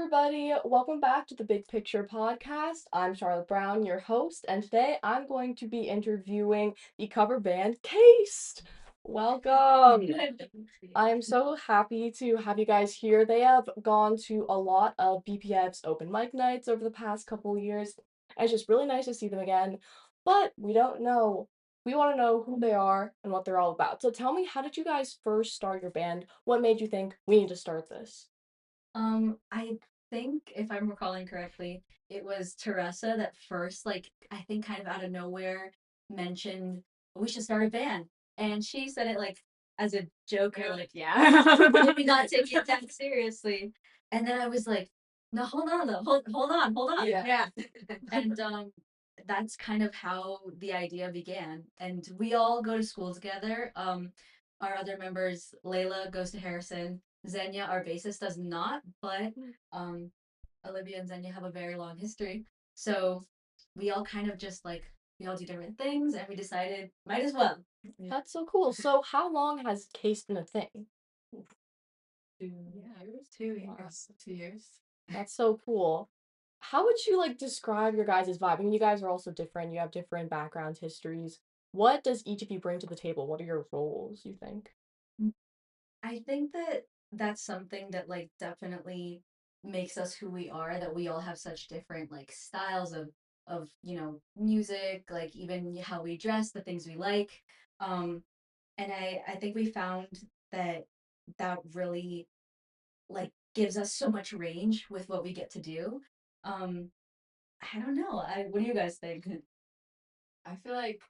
everybody. Welcome back to the Big Picture Podcast. I'm Charlotte Brown, your host, and today I'm going to be interviewing the cover band CASED. Welcome. I am so happy to have you guys here. They have gone to a lot of BPF's open mic nights over the past couple years. And it's just really nice to see them again. But we don't know. We want to know who they are and what they're all about. So tell me, how did you guys first start your band? What made you think we need to start this? I think if I'm recalling correctly, it was Teresa that first, like, I think kind of out of nowhere mentioned we should start a band. And she said it like as a joke or like, yeah, maybe not taking it that seriously. And then I was like, no, hold on though, hold on. Yeah. And that's kind of how the idea began. And we all go to school together. Our other members, Layla goes to Harrison. Xenia, our bassist, does not, but um, Olivia and Xenia have a very long history. So we all kind of just like we all do different things, and we decided might as well. That's so cool. So how long has Case been a thing? 2 years. 2 years. 2 years. That's so cool. How would you like describe your guys' vibe? I mean, you guys are also different. You have different backgrounds, histories. What does each of you bring to the table? What are your roles, you think? I think that that's something that like definitely makes us who we are, that we all have such different like styles of music, like even how we dress, the things we like. Um and I think we found that that really like gives us so much range with what we get to do. Um I don't know. I What do you guys think? I feel like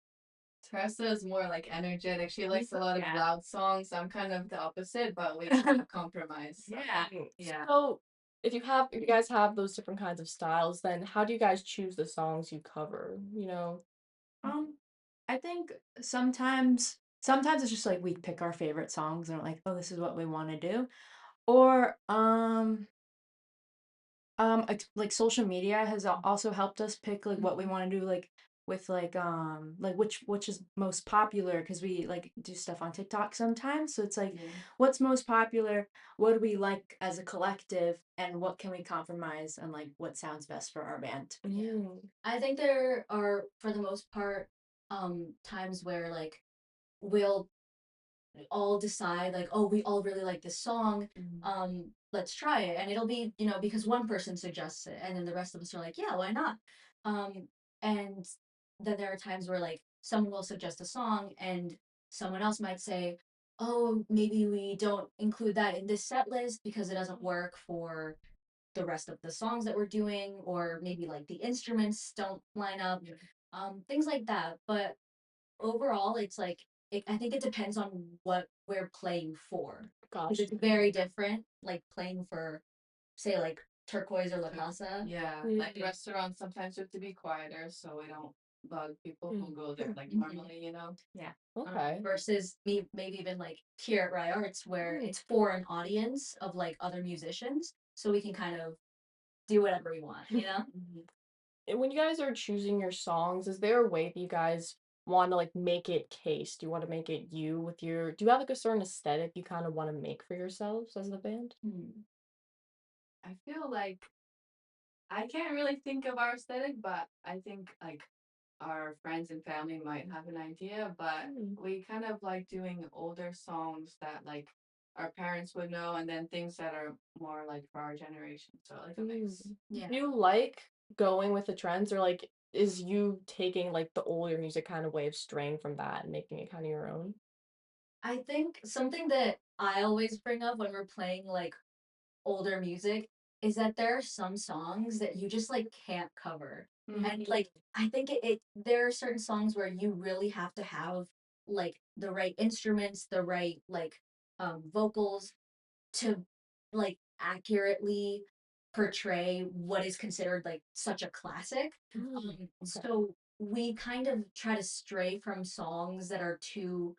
Teresa is more like energetic. She likes a lot of Yeah. loud songs. I'm kind of the opposite, but we kind of compromise. Yeah. Yeah. So, if you guys have those different kinds of styles, then how do you guys choose the songs you cover? Um, I think sometimes it's just like we pick our favorite songs and we're like, oh, this is what we want to do. Or like social media has also helped us pick like what we want to do, like with like which is most popular, because we like do stuff on TikTok sometimes. So it's like, Yeah. what's most popular, what do we like as a collective, and what can we compromise, and like what sounds best for our band. Mm. I think there are, for the most part, times where like we'll all decide like, oh, we all really like this song, let's try it. And it'll be, because one person suggests it and then the rest of us are like, yeah, why not? And then there are times where like someone will suggest a song and someone else might say, oh, maybe we don't include that in this set list because it doesn't work for the rest of the songs that we're doing, or maybe like the instruments don't line up, things like that. But overall, it's like I think it depends on what we're playing for. Because Gosh. it's very different, like playing for, say, like Turquoise or La Casa. Yeah, like restaurants sometimes you have to be quieter so we don't bug people who go there like normally. Yeah. Okay. Versus me, maybe even like here at Rye Arts, where it's for an audience of like other musicians, so we can kind of do whatever we want. And when you guys are choosing your songs, is there a way that you guys want to like make it Case? Do you want to make it you with your? Do you have like a certain aesthetic you kind of want to make for yourselves as the band? I feel like I can't really think of our aesthetic, but I think like our friends and family might have an idea, but we kind of like doing older songs that like our parents would know, and then things that are more like for our generation. So like a mix. Yeah. Do you like going with the trends, or like is you taking like the older music kind of way of straying from that and making it kind of your own? I think something that I always bring up when we're playing like older music is that there are some songs that you just like can't cover. And like I think it there are certain songs where you really have to have like the right instruments, the right like vocals to like accurately portray what is considered like such a classic. Okay. So we kind of try to stray from songs that are too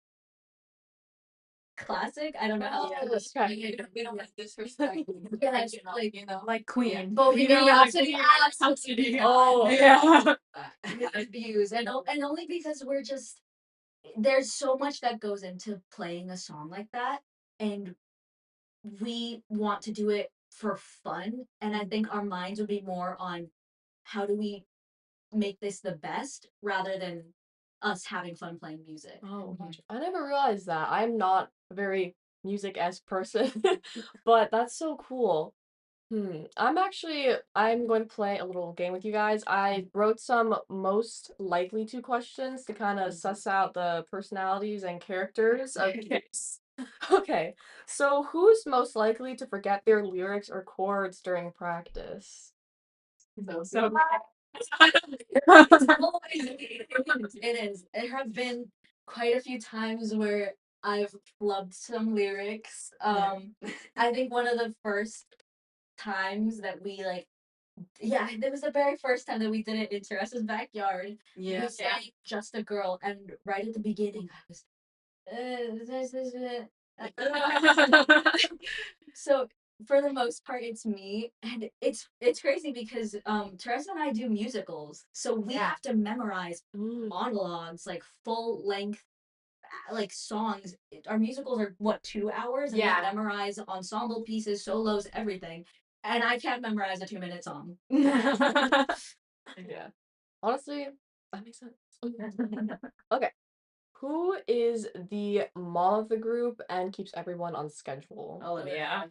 classic. I don't know how Yeah, to that's describe kind it. Yeah, we don't like disrespect. Yeah, Like Queen. Bohemian Rhapsody, absolutely. Oh, Yeah. Views, and only because we're just there's so much that goes into playing a song like that, and we want to do it for fun, and I think our minds would be more on how do we make this the best rather than us having fun playing music. Oh, gotcha. I never realized that. I'm not a very music-esque person, but that's so cool. I'm going to play a little game with you guys. I wrote some most likely to questions to kind of suss out the personalities and characters of Case. Okay, so who's most likely to forget their lyrics or chords during practice? So It's always me. It is. There have been quite a few times where I've flubbed some lyrics. I think one of the first times that we like, yeah, it was the very first time that we did it in Teresa's backyard. yeah. We sang "Just a Girl," and right at the beginning, I was. So for the most part, it's me, and it's crazy because Teresa and I do musicals, so we have to memorize monologues, like full length, like songs. Our musicals are what 2 hours, and we memorize ensemble pieces, solos, everything. And I can't memorize a 2-minute song. Yeah. Honestly, that makes sense. Okay. Who is the mom of the group and keeps everyone on schedule? Olivia.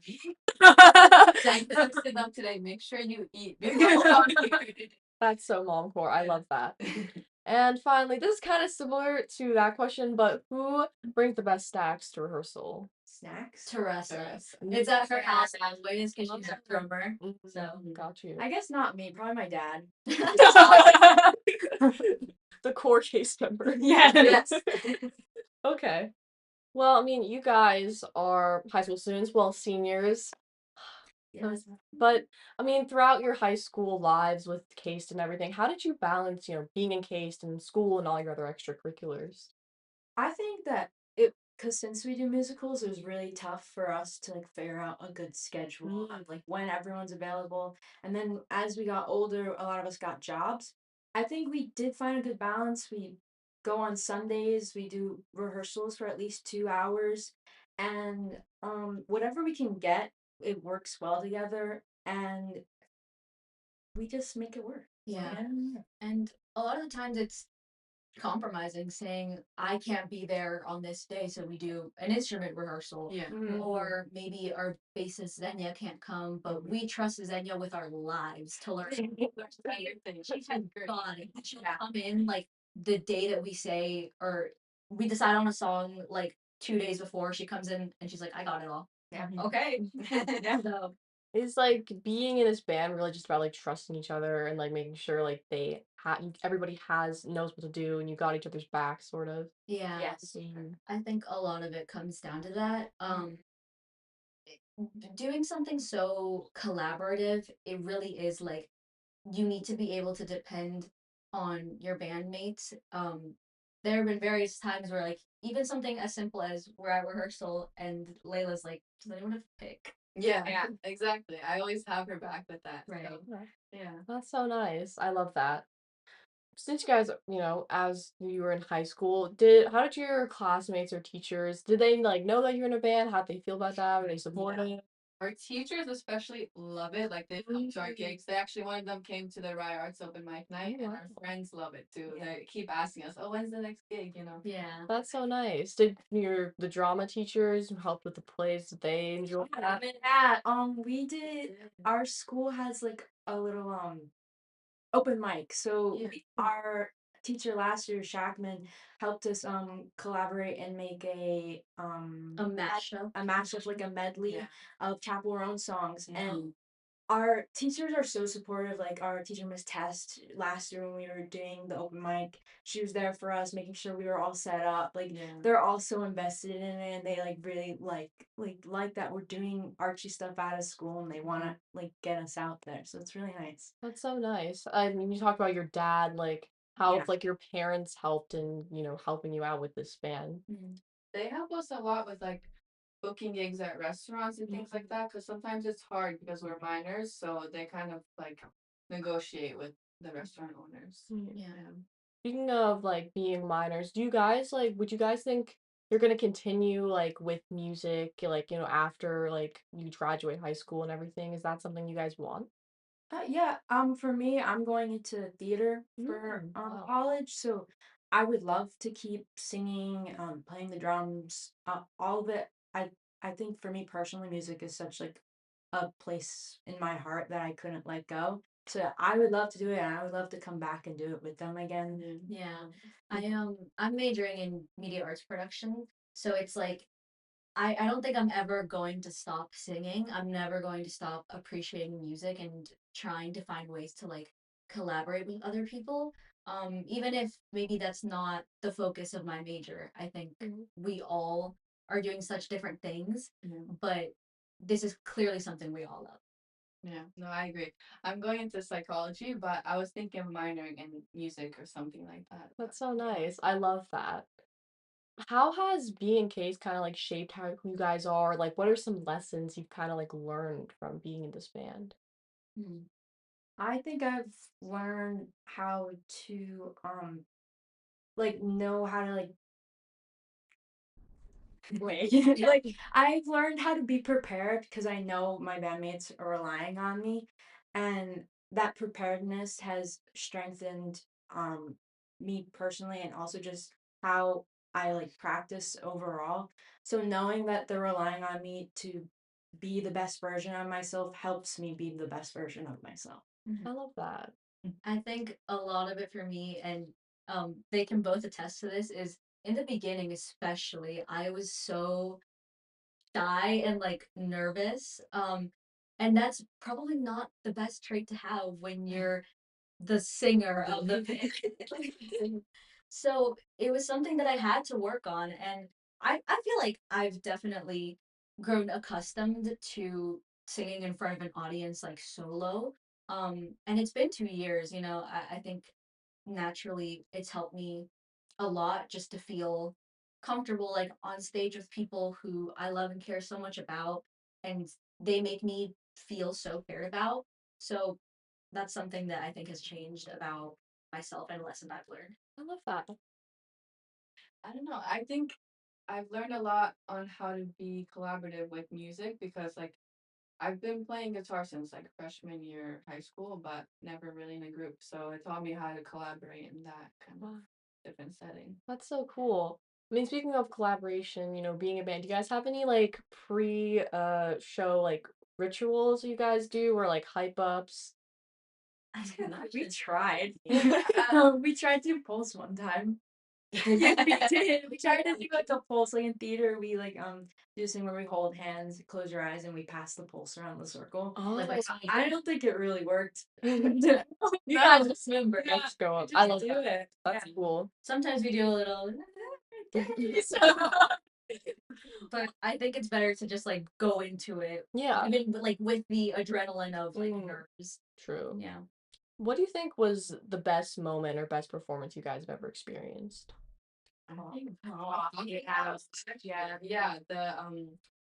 Thank you for them today. Make sure you eat before That's so mom core. I love that. And finally, this is kind of similar to that question, but who brings the best snacks to rehearsal? Snacks? Teresa. It's at her house always because she's a drummer. So Got you. I guess not me, probably my dad. The core case member. Yes. Okay. Well, I mean, you guys are high school students, well, seniors. Yes. But I mean, throughout your high school lives with CASED and everything, how did you balance, being in CASED and school and all your other extracurriculars? I think that because since we do musicals, it was really tough for us to like figure out a good schedule of like when everyone's available. And then as we got older, a lot of us got jobs. I think we did find a good balance. We go on Sundays, we do rehearsals for at least 2 hours, and whatever we can get, it works well together, and we just make it work. yeah. And a lot of the times it's compromising, saying I can't be there on this day, so we do an instrument rehearsal. Yeah. Or maybe our bassist Xenia can't come, but we trust Xenia with our lives to learn. She had God, she'll come in like the day that we say, or we decide on a song like 2 days before. She comes in and she's like, "I got it all." Yeah. Okay. So Is like being in this band really just about like trusting each other and like making sure like everybody knows what to do and you got each other's back, sort of. yeah, Yes. I think a lot of it comes down to that. Doing something so collaborative, it really is like you need to be able to depend on your bandmates. There have been various times where like even something as simple as we're at rehearsal and Layla's like, "Does anyone have a pick?" Yeah, exactly. I always have her back with that. Right. So, yeah. That's so nice. I love that. Since you guys, as you were in high school, how did your classmates or teachers, did they like know that you're in a band? How'd they feel about that? Were they supportive? Our teachers especially love it. Like they come to our gigs. They actually one of them came to the Rye Arts Open Mic night, and our friends love it too. They keep asking us, "Oh, when's the next gig?" Yeah. That's so nice. Did the drama teachers who helped with the plays, did they enjoy that? We did. Our school has like a little open mic. So our teacher last year, Shackman, helped us collaborate and make A mashup. a mashup like a medley of Chapel Roan songs. And our teachers are so supportive. Like our teacher Miss Test last year when we were doing the open mic, she was there for us, making sure we were all set up. Like they're all so invested in it, and they like really like that we're doing Archie stuff out of school, and they want to like get us out there. So it's really nice. That's so nice. I mean, you talked about your dad, like how like your parents helped in, helping you out with this band. They help us a lot with like booking gigs at restaurants and things like that. Because sometimes it's hard because we're minors, so they kind of like negotiate with the restaurant owners. Yeah. Speaking of like being minors, do you guys like would you guys think you're gonna continue like with music, like, after like you graduate high school and everything? Is that something you guys want? Yeah, for me, I'm going into theater for Wow. college, so I would love to keep singing, playing the drums, all of it. I think for me personally, music is such like a place in my heart that I couldn't let go. So I would love to do it, and I would love to come back and do it with them again. Yeah. I'm majoring in media arts production, so it's like I don't think I'm ever going to stop singing. I'm never going to stop appreciating music and trying to find ways to like collaborate with other people. Even if maybe that's not the focus of my major. I think we all are doing such different things, but this is clearly something we all love. Yeah, no, I agree. I'm going into psychology, but I was thinking of minoring in music or something like that. That's so nice. I love that. How has being Case kind of like shaped how who you guys are? Like, what are some lessons you've kind of like learned from being in this band? Hmm. I think I've learned how to like know how to like wait. Like I've learned how to be prepared because I know my bandmates are relying on me, and that preparedness has strengthened me personally and also just how I like practice overall. So knowing that they're relying on me to be the best version of myself helps me be the best version of myself. I love that. I think a lot of it for me, and they can both attest to this, is in the beginning, especially, I was so shy and like nervous. And that's probably not the best trait to have when you're the singer of the band. So it was something that I had to work on, and I feel like I've definitely grown accustomed to singing in front of an audience like solo. And it's been 2 years, I think naturally it's helped me a lot just to feel comfortable like on stage with people who I love and care so much about, and they make me feel so cared about. So that's something that I think has changed about myself and a lesson I've learned. I love that. I don't know. I think I've learned a lot on how to be collaborative with music because like I've been playing guitar since like freshman year high school, but never really in a group. So it taught me how to collaborate in that kind of Wow. different setting. That's so cool. I mean, speaking of collaboration, being a band, do you guys have any like pre show like rituals you guys do or like hype ups? We tried. We tried to pulse one time. Yeah, we did. We tried to do like a pulse like in theater. We like do this thing where we hold hands, close your eyes, and we pass the pulse around the circle. Oh, I don't think it really worked. you guys just remember. Let's go up. I love do that. it. That's cool. Sometimes we do a little, but I think it's better to just like go into it, Yeah, even like with the adrenaline of like nerves. true. Yeah. What do you think was the best moment or best performance you guys have ever experienced? I think yeah, the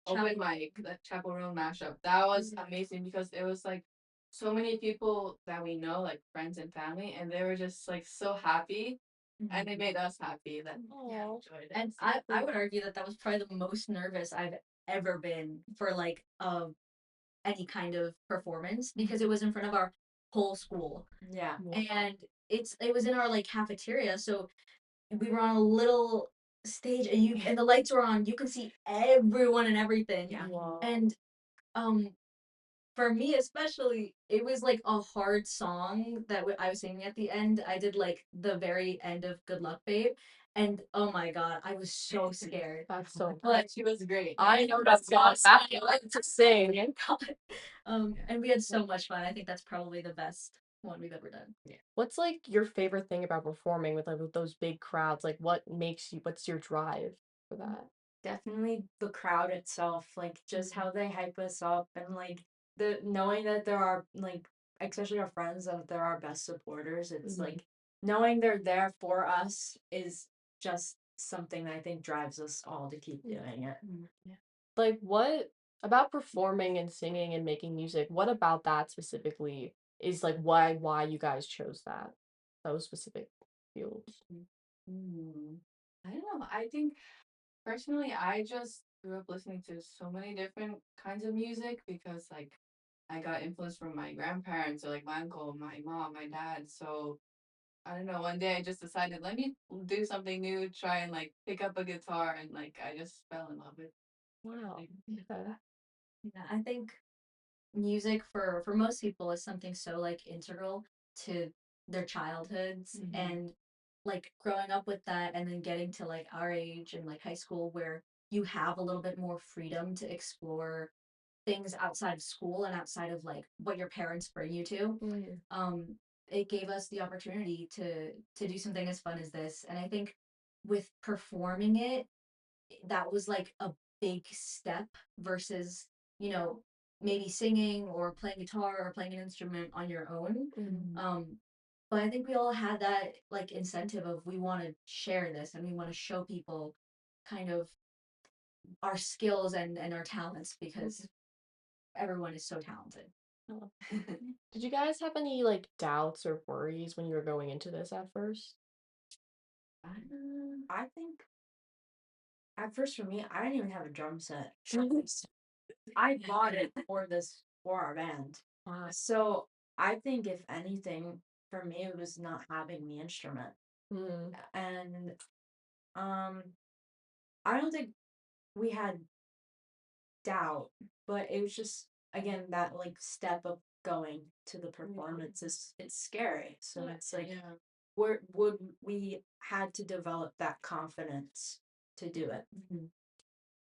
open mic, the Chapel Roan mashup. That was amazing because it was like so many people that we know, like friends and family, and they were just like so happy, and it made us happy that enjoyed it. And I would argue that that was probably the most nervous I've ever been for like any kind of performance because it was in front of our whole school. Yeah. And it was in our like cafeteria, so we were on a little stage and the lights were on. You could see everyone and everything. Yeah. Wow. And um for me especially, it was like a hard song that I was singing at the end. I did like the very end of Good Luck Babe, and oh my god, I was so scared. That's so But she was great. I know that's not bad. I like to sing. And we had so much fun. I think that's probably the best one we've ever done. What's like your favorite thing about performing with like with those big crowds? Like what's your drive for that? Definitely the crowd itself, like just how they hype us up and like the knowing that there are like especially our friends that they're our best supporters. It's like knowing they're there for us is just something that I think drives us all to keep doing it. Like what about performing and singing and making music? What about that specifically is like why you guys chose those specific fields? Mm. I don't know. I think Personally, I just grew up listening to so many different kinds of music because like I got influence from my grandparents or like my uncle, my mom, my dad. So I don't know, one day I just decided let me do something new, try and like pick up a guitar and like I just fell in love with Wow. Okay. Yeah, I think music for most people is something so like integral to their childhoods and like growing up with that and then getting to like our age and like high school where you have a little bit more freedom to explore things outside of school and outside of like what your parents bring you to. Mm. um it gave us the opportunity to do something as fun as this, and I think with performing it, that was like a big step versus, you know, maybe singing or playing guitar or playing an instrument on your own. Um, but I think we all had that like incentive of we want to share this and we want to show people kind of our skills and our talents because everyone is so talented. Oh. Did you guys have any like doubts or worries when you were going into this at first? I think at first for me, I didn't even have a drum set. I bought it for our band. Wow. So I think if anything, for me it was not having the instrument. Mm. And um I don't think we had doubt, but it was just again that like step of going to the performance is it's scary. So it's like yeah. where would we had to develop that confidence to do it.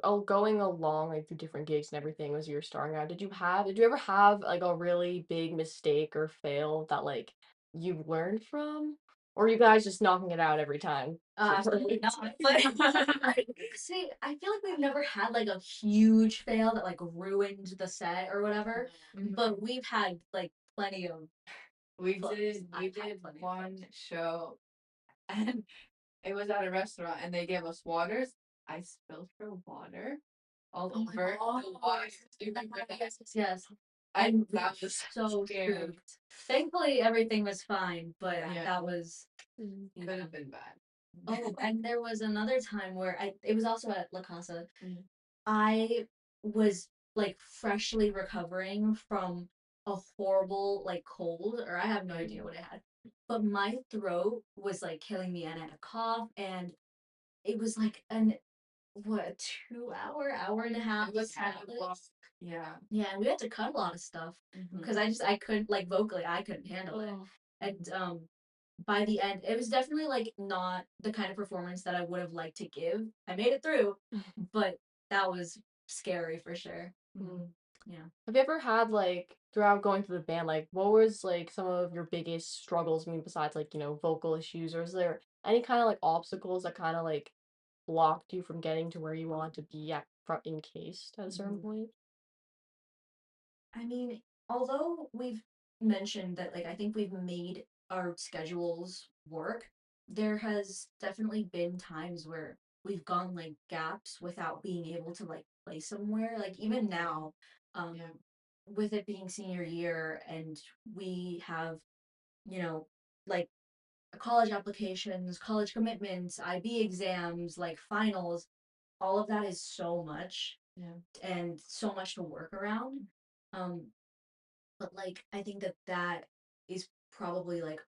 Oh, going along like through different gigs and everything as you were starting out, did you ever have like a really big mistake or fail that like you've learned from? Or are you guys just knocking it out every time? Absolutely not. But see, I feel like we've never had like a huge fail that like ruined the set or whatever. But we've had like plenty of We Plus, did I've we had did plenty of one flips. show and it was at a restaurant and they gave us waters. I spilled her water all Oh my over God. the water. Yes. And that was So scary. spooked. Thankfully, everything was fine, but Yeah. that was. Mm. Could have been bad. Oh, and there was another time where it was also at La Casa. Mhm. I was like freshly recovering from a horrible like cold, or I have no idea what I had. But my throat was like killing me and I had a cough, and it was like an what a 2 hour and a half It was kind set of long. list. Yeah. Yeah, and we had to cut a lot of stuff because I couldn't like vocally I couldn't handle it. Oh. And by the end it was definitely like not the kind of performance that I would have liked to give. I made it through, but that was scary for sure. Mm. Yeah. Have you ever had like throughout going through the band, like what was like some of your biggest struggles? I mean, besides like, vocal issues, or is there any kind of like obstacles that kind of like blocked you from getting to where you want to be at front encased at a certain point? I mean, although we've mentioned that, like, I think we've made our schedules work, there has definitely been times where we've gone like gaps without being able to like play somewhere. Like, even now, Yeah. with it being senior year and we have, you know, like college applications, college commitments, IB exams, like finals, all of that is so much Yeah. and so much to work around. Um, but like I think that that is probably like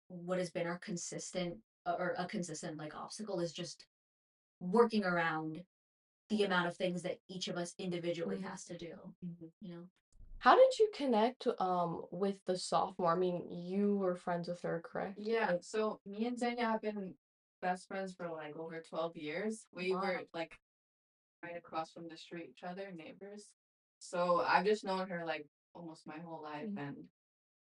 what has been our consistent or a consistent like obstacle is just working around the amount of things that each of us individually has to do, you know. How did you connect with the sophomore? I mean, you were friends with her, correct? Yeah. So me and Zenya have been best friends for like over 12 years. We Wow. were like right across from the street, each other, neighbors. So I've just known her like almost my whole life, and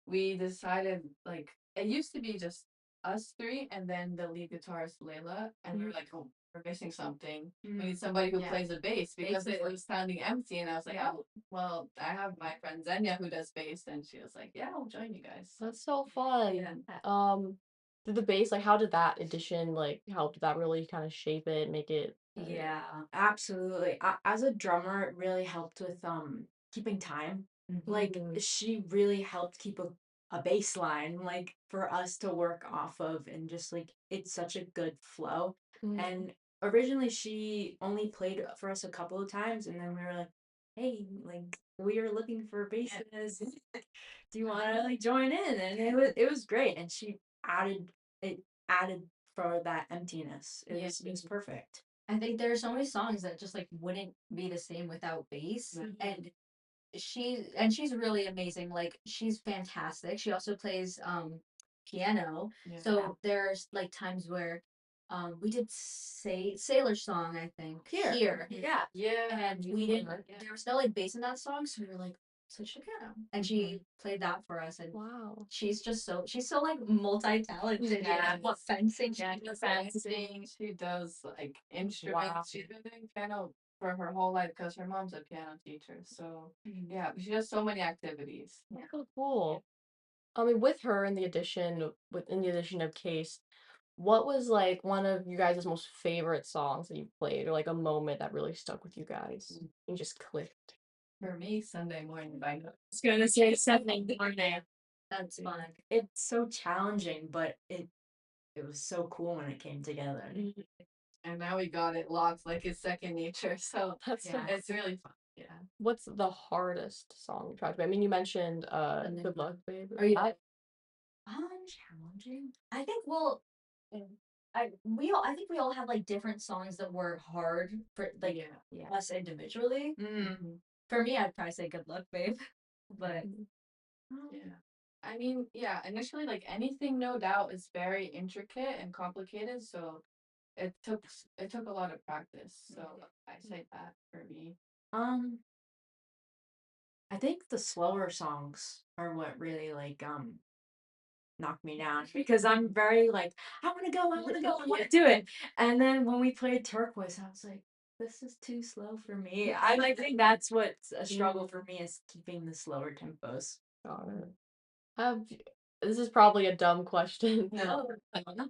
we decided like it used to be just us three and then the lead guitarist Layla, and we were like, oh, we're missing something. We need somebody who plays the bass because it was sounding empty. And I was like, oh, well, I have my friend Zenya who does bass, and she was like, yeah, I'll join you guys. That's so fun. Yeah. Did the bass, like, how did that addition, like, help? Did that really kind of shape it, make it? Yeah, absolutely. As a drummer, it really helped with keeping time. Like she really helped keep a baseline like for us to work off of and just like it's such a good flow. Mm. And originally she only played for us a couple of times, and then we were like, hey, like we are looking for bassists. Do you want to like join in? And it was great, and she added for that emptiness. It was perfect. I think there are so many songs that just like wouldn't be the same without bass. And she's really amazing. Like she's fantastic. She also plays piano. Yeah. So there's like times where we did say Sailor Song, I think. Here. Yeah. Yeah. And we didn't there was no like bass in that song, so we were like, switch to piano. And she played that for us, and Wow. she's so like multi-talented. Yeah. What fencing she Yeah, does fencing. She does like instruments. Wow. She's been doing piano for her whole life because her mom's a piano teacher. So yeah, she does so many activities. That's so cool. I mean, within the addition of Case, what was like one of you guys' most favorite songs that you played, or like a moment that really stuck with you guys and just clicked? For me, Sunday morning by now. I was gonna say Sunday morning. That's fun. It's so challenging, but it was so cool when it came together. And now we got it locked like it's second nature. So That's yeah, it's really fun. Yeah. What's the hardest song you tried to play? I mean, you mentioned Good Luck, Babe. Are you Challenging? I think I think we all have like different songs that were hard for like Yeah. us individually. Mm-hmm. For me, I'd probably say Good Luck, Babe. But Yeah. I mean, yeah, initially like anything no doubt is very intricate and complicated, so it took it took a lot of practice. So I say that for me. Um, I think the slower songs are what really like knocked me down because I'm very like I want to go, I want to go, I want to do it. And then when we played Turquoise, I was like, this is too slow for me. I think that's what's a struggle for me is keeping the slower tempos. Got it. Have This is probably a dumb question. No.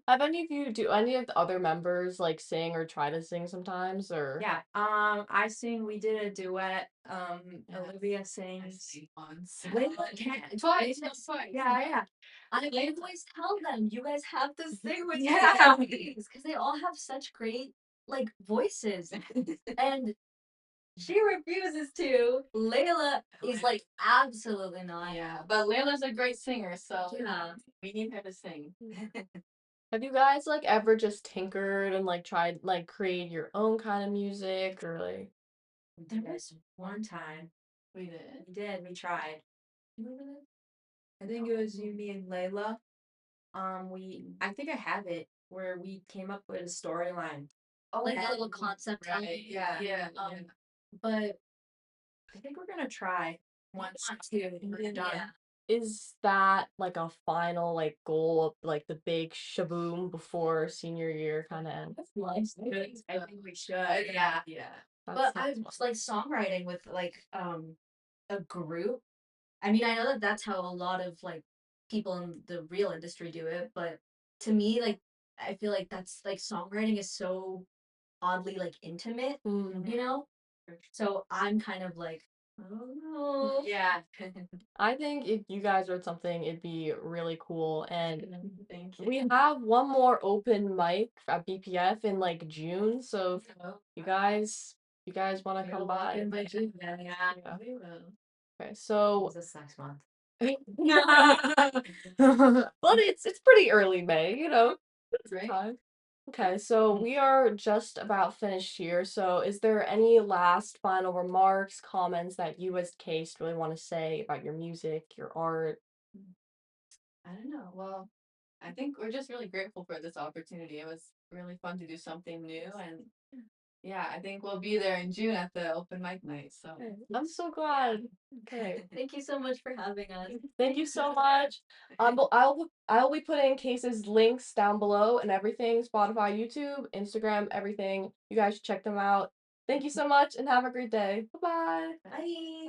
Have any of you do any of the other members like sing or try to sing sometimes or Yeah. I sing. We did a duet. Olivia I sings. sang once. Layla can Twice, no, twice. Yeah. I always tell them, you guys have to sing with Yeah. because they all have such great like voices, and she refuses to. Layla is like absolutely not. Yeah, but Layla's a great singer, so Yeah. we need her to sing. have you guys like ever just tinkered and like tried like create your own kind of music or like There was one time We did. we tried. I think it was you, me, and Layla. I think I have it where we came up with a storyline. Oh, like a little concept. Right. Yeah. Yeah. But I think we're gonna try once want to. we're done. Yeah. is that like a final like goal of like the big shaboom before senior year kind of ends? I think we should. Yeah. Yeah. But I was like songwriting with like a group. I mean, I know that that's how a lot of like people in the real industry do it, but to me, like I feel like that's like songwriting is so oddly like intimate, you know? So I'm kind of like, I don't know. Yeah. I think if you guys wrote something, it'd be really cool. And Thank you. we have one more open mic at BPF in like June, so if you guys want to come by. Yeah. Yeah. We will. Okay, so This next month. but it's pretty early May, you know. It's Right. time. Okay, so we are just about finished here. So is there any last final remarks, comments that you as Case really want to say about your music, your art? I don't know. Well, I think we're just really grateful for this opportunity. It was really fun to do something new, and yeah, I think we'll be there in June at the open mic night. So Okay, I'm so glad. Okay. Thank you so much for having us. Thank you so much. But I'll be putting Case's links down below and everything, Spotify, YouTube, Instagram, everything. You guys should check them out. Thank you so much and have a great day. Bye-bye. Bye.